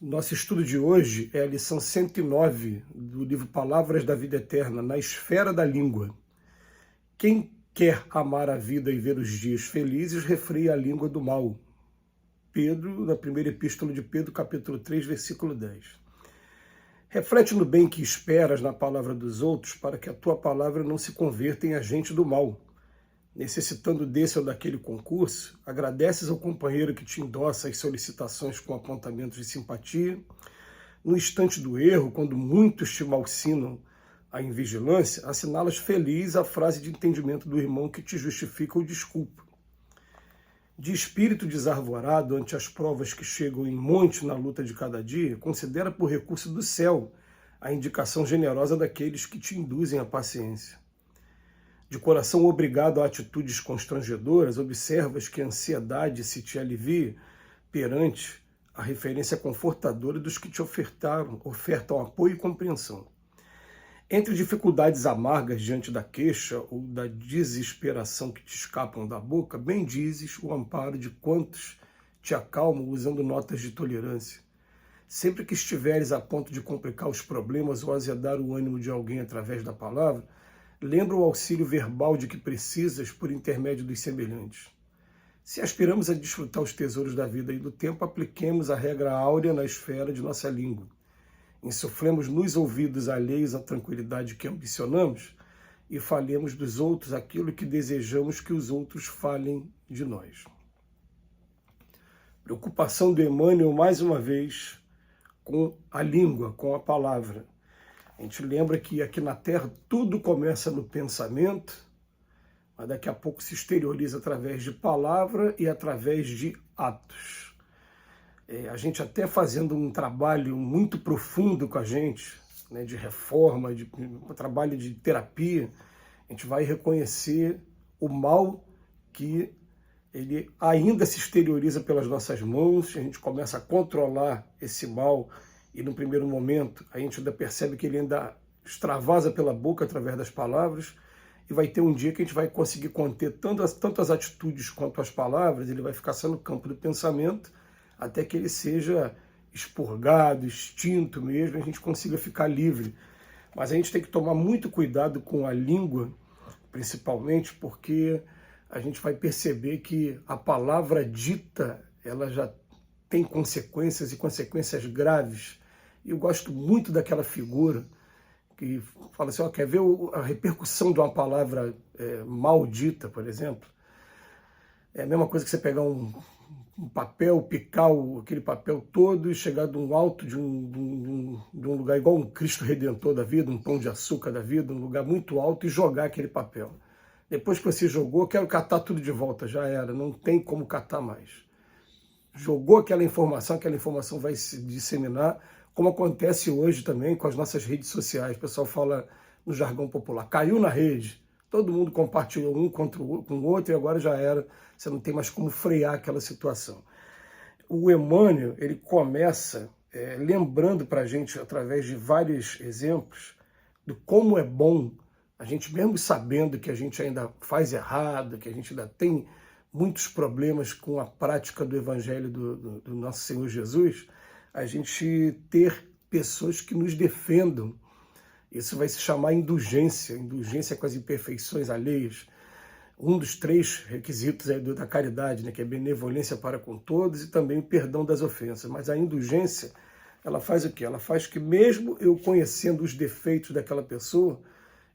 Nosso estudo de hoje é a lição 109 do livro Palavras da Vida Eterna, na esfera da língua. Quem quer amar a vida e ver os dias felizes, refreia a língua do mal. Pedro, na primeira epístola de Pedro, capítulo 3, versículo 10. Reflete no bem que esperas na palavra dos outros, para que a tua palavra não se converta em agente do mal. Necessitando desse ou daquele concurso, agradeces ao companheiro que te endossa as solicitações com apontamentos de simpatia. No instante do erro, quando muitos te malsinam a invigilância, assinalas feliz a frase de entendimento do irmão que te justifica ou desculpa. De espírito desarvorado ante as provas que chegam em monte na luta de cada dia, considera por recurso do céu a indicação generosa daqueles que te induzem à paciência. De coração obrigado a atitudes constrangedoras, observas que a ansiedade se te alivia perante a referência confortadora dos que te ofertam apoio e compreensão. Entre dificuldades amargas diante da queixa ou da desesperação que te escapam da boca, bendizes o amparo de quantos te acalmam usando notas de tolerância. Sempre que estiveres a ponto de complicar os problemas ou azedar o ânimo de alguém através da palavra, lembra o auxílio verbal de que precisas por intermédio dos semelhantes. Se aspiramos a desfrutar os tesouros da vida e do tempo, apliquemos a regra áurea na esfera de nossa língua. Insuflemos nos ouvidos alheios a tranquilidade que ambicionamos e falemos dos outros aquilo que desejamos que os outros falem de nós. Preocupação do Emmanuel, mais uma vez, com a língua, com a palavra. A gente lembra que aqui na Terra tudo começa no pensamento, mas daqui a pouco se exterioriza através de palavra e através de atos. A gente até fazendo um trabalho muito profundo com a gente, né, de reforma, um trabalho de terapia, a gente vai reconhecer o mal que ele ainda se exterioriza pelas nossas mãos, a gente começa a controlar esse mal. E no primeiro momento, a gente ainda percebe que ele ainda extravasa pela boca através das palavras, e vai ter um dia que a gente vai conseguir conter tanto as atitudes quanto as palavras, ele vai ficar só no campo do pensamento, até que ele seja expurgado, extinto mesmo, a gente consiga ficar livre. Mas a gente tem que tomar muito cuidado com a língua, principalmente, porque a gente vai perceber que a palavra dita, ela já tem consequências e consequências graves. E eu gosto muito daquela figura que fala assim, ó, quer ver a repercussão de uma palavra maldita, por exemplo? É a mesma coisa que você pegar um papel, picar aquele papel todo e chegar de um alto de um lugar igual um Cristo Redentor da vida, um Pão de Açúcar da vida, um lugar muito alto e jogar aquele papel. Depois que você jogou, quero catar tudo de volta, já era, não tem como catar mais. Jogou aquela informação vai se disseminar, como acontece hoje também com as nossas redes sociais. O pessoal fala no jargão popular, caiu na rede, todo mundo compartilhou um com o outro e agora já era, você não tem mais como frear aquela situação. O Emmanuel, ele começa lembrando para a gente, através de vários exemplos, do como é bom a gente, mesmo sabendo que a gente ainda faz errado, que a gente ainda tem muitos problemas com a prática do Evangelho do nosso Senhor Jesus, a gente ter pessoas que nos defendam. Isso vai se chamar indulgência com as imperfeições alheias. Um dos 3 requisitos da caridade, né, que é benevolência para com todos e também o perdão das ofensas. Mas a indulgência, ela faz o quê? Ela faz que mesmo eu conhecendo os defeitos daquela pessoa,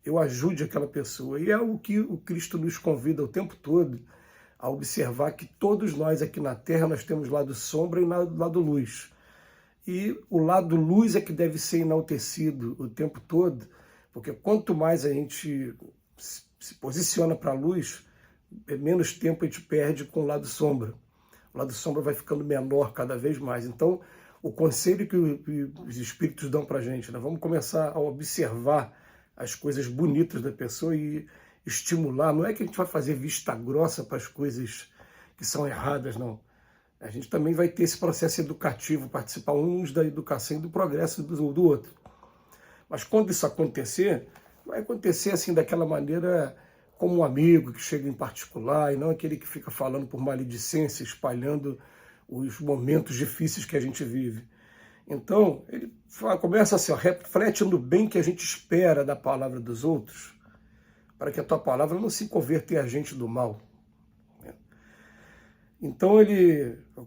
eu ajude aquela pessoa. E é o que o Cristo nos convida o tempo todo, a observar que todos nós aqui na Terra, nós temos lado sombra e lado luz. E o lado luz é que deve ser enaltecido o tempo todo, porque quanto mais a gente se posiciona para a luz, menos tempo a gente perde com o lado sombra. O lado sombra vai ficando menor cada vez mais. Então, o conselho que os espíritos dão para a gente, né? Vamos começar a observar as coisas bonitas da pessoa e estimular. Não é que a gente vai fazer vista grossa para as coisas que são erradas, não. A gente também vai ter esse processo educativo, participar uns da educação e do progresso do outro. Mas quando isso acontecer, vai acontecer assim daquela maneira como um amigo que chega em particular e não aquele que fica falando por maledicência, espalhando os momentos difíceis que a gente vive. Então, ele começa assim, ó, reflete no bem que a gente espera da palavra dos outros, para que a tua palavra não se converta em agente do mal. Então,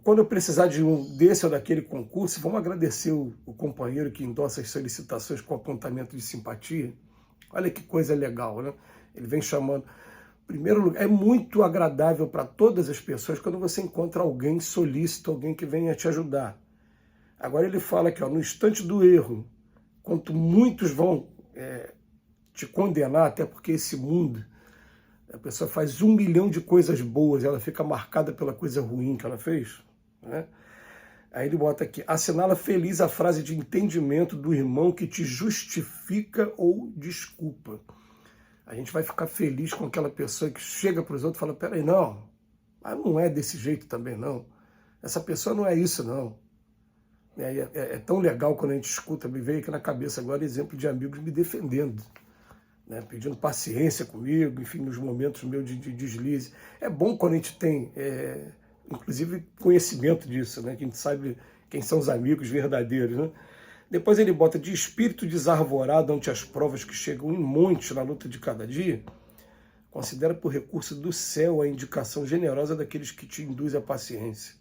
quando eu precisar de um desse ou daquele concurso, vamos agradecer o companheiro que endossa as solicitações com apontamento de simpatia. Olha que coisa legal, né? Ele vem chamando. Em primeiro lugar, é muito agradável para todas as pessoas quando você encontra alguém solícito, alguém que venha te ajudar. Agora ele fala aqui, ó, no instante do erro, quanto muitos vão te condenar, até porque esse mundo, a pessoa faz 1 milhão de coisas boas, ela fica marcada pela coisa ruim que ela fez, né? Aí ele bota aqui, assinala feliz a frase de entendimento do irmão que te justifica ou desculpa. A gente vai ficar feliz com aquela pessoa que chega para os outros e fala, peraí, não, mas não é desse jeito também, não. Essa pessoa não é isso, não. É tão legal quando a gente escuta, me veio aqui na cabeça agora exemplo de amigos me defendendo, né, pedindo paciência comigo, enfim, nos momentos meus de deslize. É bom quando a gente tem, inclusive, conhecimento disso, né, que a gente sabe quem são os amigos verdadeiros, né? Depois ele bota de espírito desarvorado ante as provas que chegam em monte na luta de cada dia, considera por recurso do céu a indicação generosa daqueles que te induzem à paciência.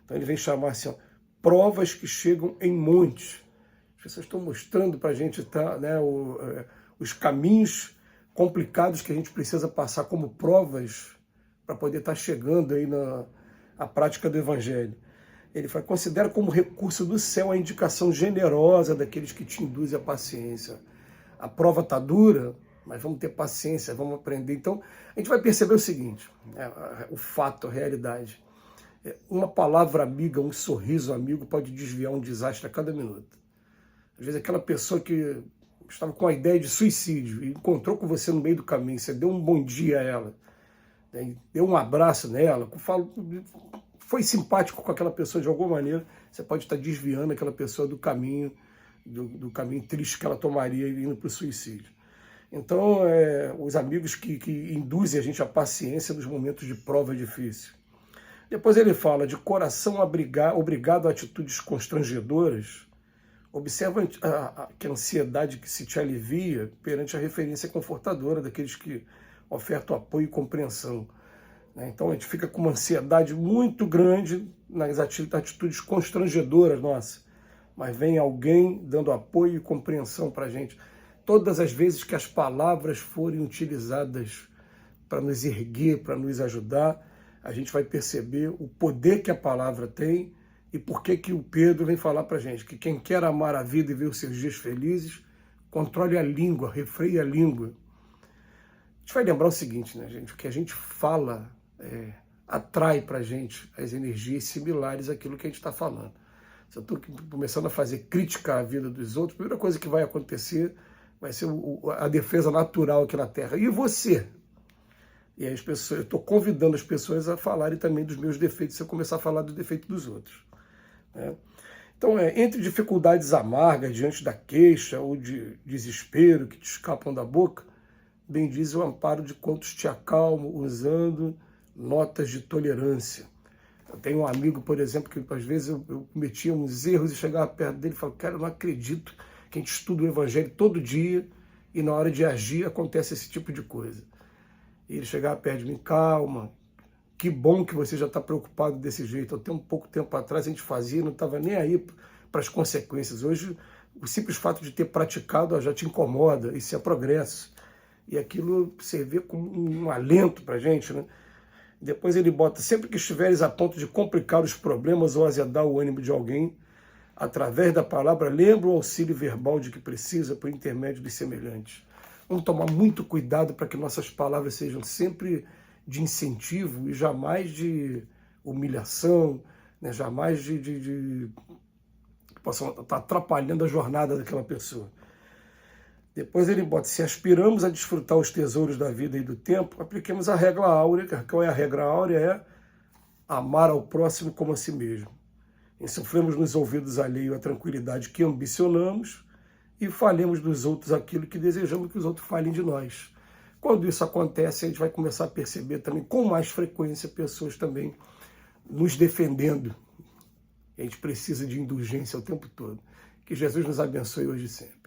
Então ele vem chamar assim, ó, provas que chegam em montes. As pessoas estão mostrando para a gente, né, os caminhos complicados que a gente precisa passar como provas para poder estar chegando aí na prática do Evangelho. Ele fala, considera como recurso do céu a indicação generosa daqueles que te induzem à paciência. A prova está dura, mas vamos ter paciência, vamos aprender. Então, a gente vai perceber o seguinte, o fato, a realidade. Uma palavra amiga, um sorriso amigo pode desviar um desastre a cada minuto. Às vezes aquela pessoa que estava com a ideia de suicídio e encontrou com você no meio do caminho, você deu um bom dia a ela, né, deu um abraço nela, foi simpático com aquela pessoa de alguma maneira, você pode estar desviando aquela pessoa do caminho, do caminho triste que ela tomaria indo para o suicídio. Então, os amigos que induzem a gente à paciência nos momentos de prova difícil. Depois ele fala de coração obrigado a atitudes constrangedoras. Observa que a ansiedade que se te alivia perante a referência confortadora daqueles que ofertam apoio e compreensão. Então a gente fica com uma ansiedade muito grande nas atitudes constrangedoras nossas. Mas vem alguém dando apoio e compreensão para a gente. Todas as vezes que as palavras forem utilizadas para nos erguer, para nos ajudar, a gente vai perceber o poder que a palavra tem e por que o Pedro vem falar para a gente que quem quer amar a vida e ver os seus dias felizes, controle a língua, refreie a língua. A gente vai lembrar o seguinte, né, gente? O que a gente fala atrai para a gente as energias similares àquilo que a gente está falando. Se eu estou começando a fazer crítica à vida dos outros, a primeira coisa que vai acontecer vai ser a defesa natural aqui na Terra. E você? E aí eu estou convidando as pessoas a falarem também dos meus defeitos, se eu começar a falar do defeito dos outros, né? Então, entre dificuldades amargas diante da queixa ou de desespero que te escapam da boca, bendize o amparo de quantos te acalmam usando notas de tolerância. Eu tenho um amigo, por exemplo, que às vezes eu cometia uns erros e chegava perto dele e falava, cara, eu não acredito que a gente estuda o Evangelho todo dia e na hora de agir acontece esse tipo de coisa. E ele chegava perto de mim, calma, que bom que você já está preocupado desse jeito. Até um pouco tempo atrás a gente fazia, não estava nem aí para as consequências. Hoje, o simples fato de ter praticado já te incomoda, isso é progresso. E aquilo você vê como um alento para a gente, né? Depois ele bota, sempre que estiveres a ponto de complicar os problemas ou azedar o ânimo de alguém, através da palavra, lembra o auxílio verbal de que precisa por intermédio dos semelhantes. Vamos tomar muito cuidado para que nossas palavras sejam sempre de incentivo e jamais de humilhação, né? Jamais de possam estar atrapalhando a jornada daquela pessoa. Depois ele bota, se aspiramos a desfrutar os tesouros da vida e do tempo, apliquemos a regra áurea. Qual é a regra áurea? É amar ao próximo como a si mesmo. Insuflemos nos ouvidos alheio a tranquilidade que ambicionamos e falemos dos outros aquilo que desejamos que os outros falem de nós. Quando isso acontece, a gente vai começar a perceber também com mais frequência pessoas também nos defendendo, E a gente precisa de indulgência o tempo todo. Que Jesus nos abençoe hoje e sempre.